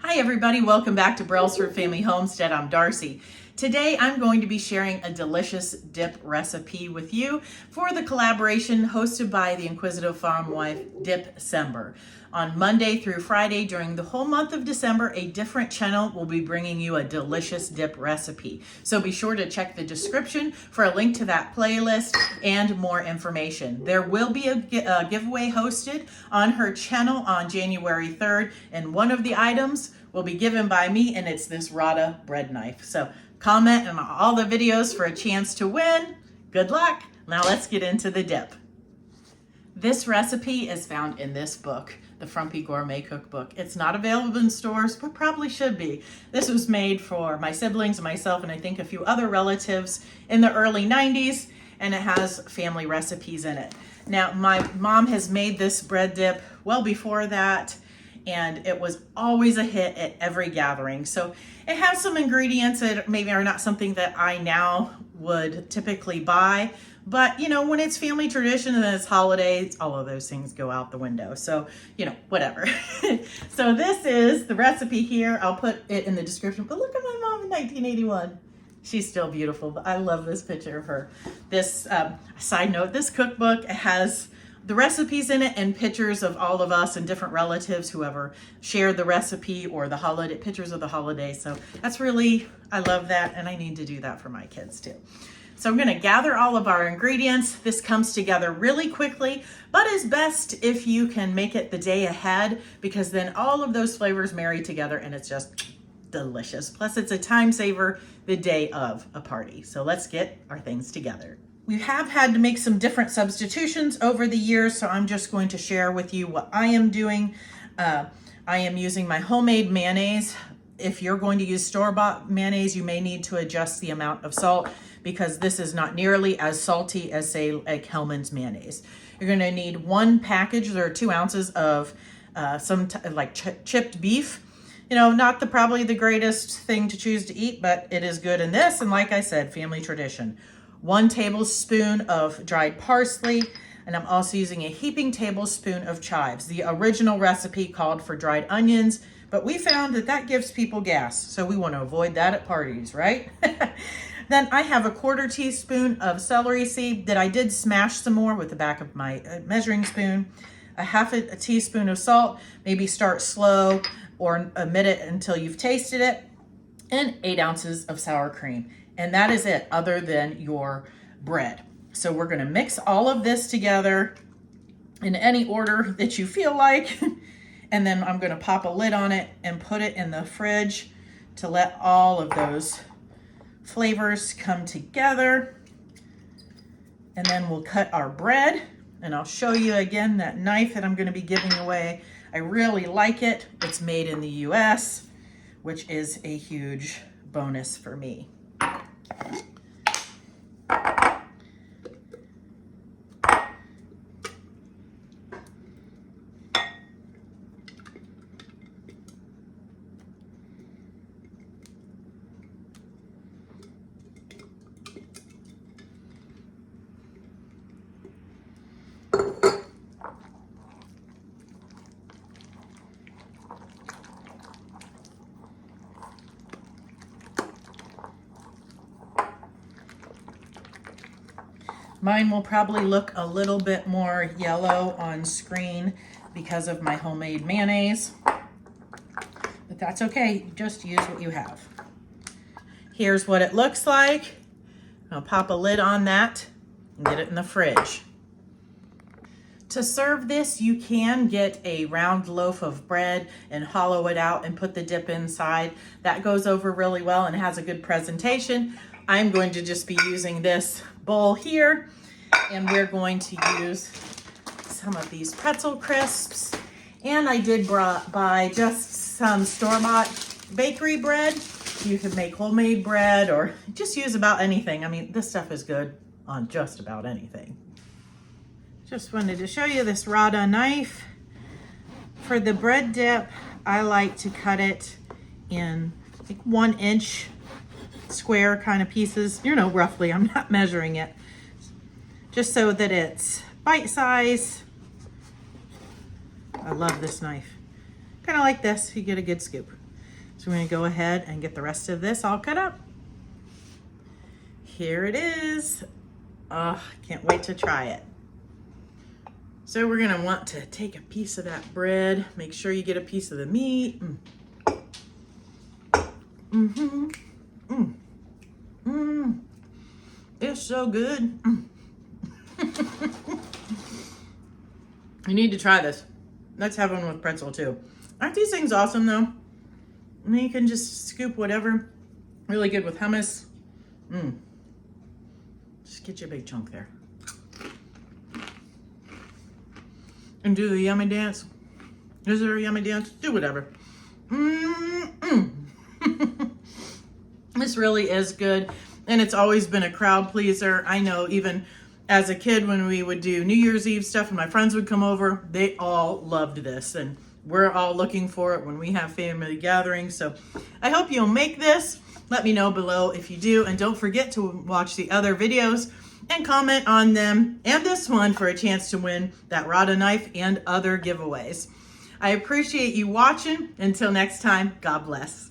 Hi everybody, welcome back to Brelsford Family Homestead. I'm Darcy. Today I'm going to be sharing a delicious dip recipe with you for the collaboration hosted by the Inquisitive Farmwife, Dipcember. On Monday through Friday during the whole month of December, a different channel will be bringing you a delicious dip recipe. So be sure to check the description for a link to that playlist and more information. There will be a giveaway hosted on her channel on January 3rd, and one of the items will be given by me, and it's this Rada bread knife. So comment on all the videos for a chance to win. Good luck. Now let's get into the dip. This recipe is found in this book, the Frumpy Gourmet Cookbook. It's not available in stores, but probably should be. This was made for my siblings and myself, and I think a few other relatives in the early 90s, and it has family recipes in it. Now, my mom has made this bread dip well before that, and it was always a hit at every gathering. So it has some ingredients that maybe are not something that I now would typically buy, but you know, when it's family tradition and it's holidays, all of those things go out the window. So, you know, whatever. So this is the recipe here. I'll put it in the description, but look at my mom in 1981. She's still beautiful, but I love this picture of her. This, side note, this cookbook has the recipes in it and pictures of all of us and different relatives, whoever shared the recipe or the holiday, pictures of the holiday. So that's really, I love that, and I need to do that for my kids too. So I'm going to gather all of our ingredients. This comes together really quickly, but is best if you can make it the day ahead, because then all of those flavors marry together and it's just delicious. Plus it's a time saver the day of a party. So let's get our things together. We have had to make some different substitutions over the years, so I'm just going to share with you what I am doing. I am using my homemade mayonnaise. If you're going to use store-bought mayonnaise, you may need to adjust the amount of salt, because this is not nearly as salty as, say, like Hellmann's mayonnaise. You're going to need one package, or 2 ounces of chipped beef. You know, not probably the greatest thing to choose to eat, but it is good in this, and like I said, family tradition. 1 tablespoon of dried parsley, and I'm also using a heaping tablespoon of chives. The original recipe called for dried onions, but we found that that gives people gas, so we want to avoid that at parties, right? Then I have a 1/4 teaspoon of celery seed that I did smash some more with the back of my measuring spoon. A 1/2 teaspoon of salt, maybe start slow or omit it until you've tasted it, and 8 ounces of sour cream. And that is it, other than your bread. So we're gonna mix all of this together in any order that you feel like. And then I'm gonna pop a lid on it and put it in the fridge to let all of those flavors come together. And then we'll cut our bread, and I'll show you again that knife that I'm gonna be giving away. I really like it. It's made in the US, which is a huge bonus for me. Mine will probably look a little bit more yellow on screen because of my homemade mayonnaise, but that's okay. Just use what you have. Here's what it looks like. I'll pop a lid on that and get it in the fridge. To serve this, you can get a round loaf of bread and hollow it out and put the dip inside. That goes over really well and has a good presentation. I'm going to just be using this bowl here, and we're going to use some of these pretzel crisps. And I did buy just some store-bought bakery bread. You can make homemade bread or just use about anything. I mean, this stuff is good on just about anything. Just wanted to show you this Rada knife. For the bread dip, I like to cut it in like 1-inch square kind of pieces, you know, roughly. I'm not measuring it, just so that it's bite size. I love this knife. Kind of like this, you get a good scoop. So we're gonna go ahead and get the rest of this all cut up. Here it is. Oh, can't wait to try it. So we're gonna want to take a piece of that bread. Make sure you get a piece of the meat. It's so good. You need to try this. Let's have one with pretzel too. Aren't these things awesome though? And then you can just scoop whatever. Really good with hummus. Just get your big chunk there. And do the yummy dance. Is there a yummy dance? Do whatever. This really is good. And it's always been a crowd pleaser. I know even as a kid when we would do New Year's Eve stuff and my friends would come over, they all loved this. And we're all looking for it when we have family gatherings. So I hope you'll make this. Let me know below if you do. And don't forget to watch the other videos and comment on them and this one for a chance to win that rod and knife and other giveaways. I appreciate you watching. Until next time, God bless.